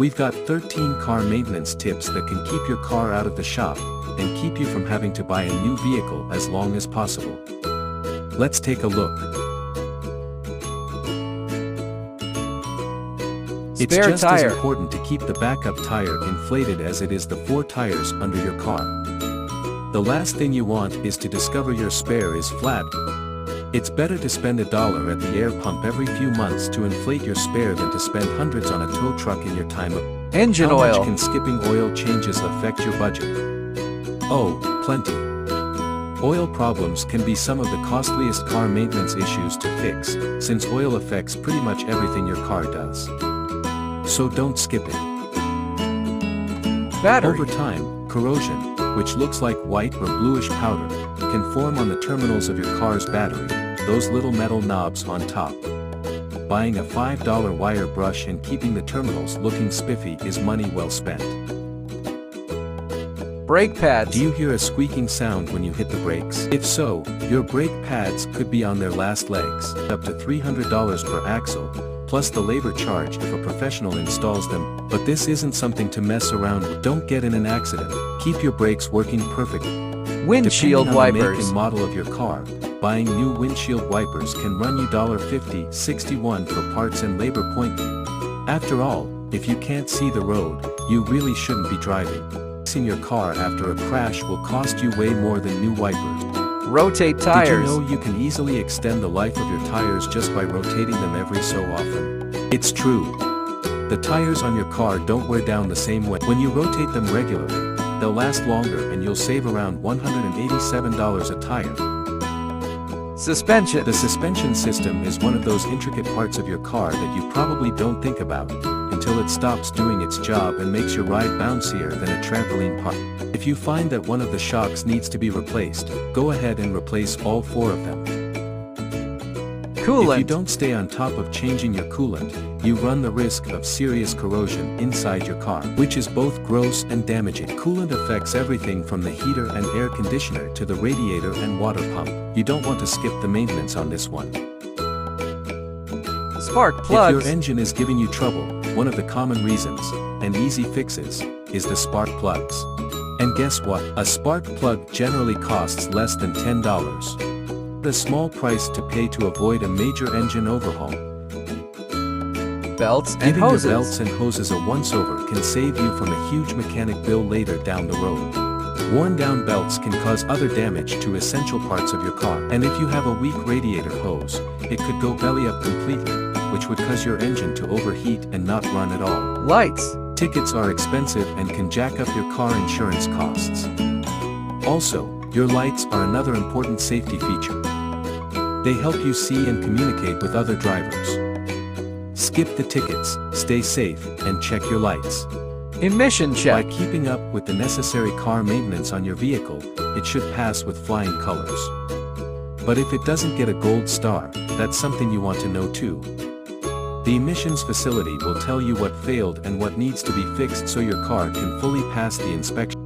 We've got 13 car maintenance tips that can keep your car out of the shop, and keep you from having to buy a new vehicle as long as possible. Let's take a look. It's just as important to keep the backup tire inflated as it is the 4 tires under your car. The last thing you want is to discover your spare is flat. It's better to spend $1 at the air pump every few months to inflate your spare than to spend hundreds on a tow truck in your time of engine oil. How much can skipping oil changes affect your budget? Oh, plenty. Oil problems can be some of the costliest car maintenance issues to fix, since oil affects pretty much everything your car does. So don't skip it. Battery. Over time, corrosion, which looks like white or bluish powder, can form on the terminals of your car's battery, those little metal knobs on top. Buying a $5 wire brush and keeping the terminals looking spiffy is money well spent. Brake pads. Do you hear a squeaking sound when you hit the brakes? If so, your brake pads could be on their last legs. Up to $300 per axle, plus the labor charge if a professional installs them, but this isn't something to mess around with. Don't get in an accident. Keep your brakes working perfectly. Windshield Depending on the wipers. make and model of your car, buying new windshield wipers can run you $50, $61 for parts and labor point. After all, if you can't see the road, you really shouldn't be driving. Fixing your car after a crash will cost you way more than new wipers. Rotate tires. Did you know you can easily extend the life of your tires just by rotating them every so often? It's true. The tires on your car don't wear down the same way. When you rotate them regularly, they'll last longer and you'll save around $187 a tire. Suspension. The suspension system is one of those intricate parts of your car that you probably don't think about, until it stops doing its job and makes your ride bouncier than a trampoline park. If you find that one of the shocks needs to be replaced, go ahead and replace all 4 of them. Coolant. If you don't stay on top of changing your coolant, you run the risk of serious corrosion inside your car, which is both gross and damaging. Coolant affects everything from the heater and air conditioner to the radiator and water pump. You don't want to skip the maintenance on this one. Spark plugs. If your engine is giving you trouble, one of the common reasons, and easy fixes, is the spark plugs. And guess what? A spark plug generally costs less than $10. A small price to pay to avoid a major engine overhaul. Belts and Giving hoses. your belts and hoses a once-over can save you from a huge mechanic bill later down the road. Worn-down belts can cause other damage to essential parts of your car. And if you have a weak radiator hose, it could go belly up completely, which would cause your engine to overheat and not run at all. Lights. Tickets are expensive and can jack up your car insurance costs. Also, your lights are another important safety feature. They help you see and communicate with other drivers. Skip the tickets, stay safe, and check your lights. Emission check. By keeping up with the necessary car maintenance on your vehicle, it should pass with flying colors. But if it doesn't get a gold star, that's something you want to know too. The emissions facility will tell you what failed and what needs to be fixed so your car can fully pass the inspection.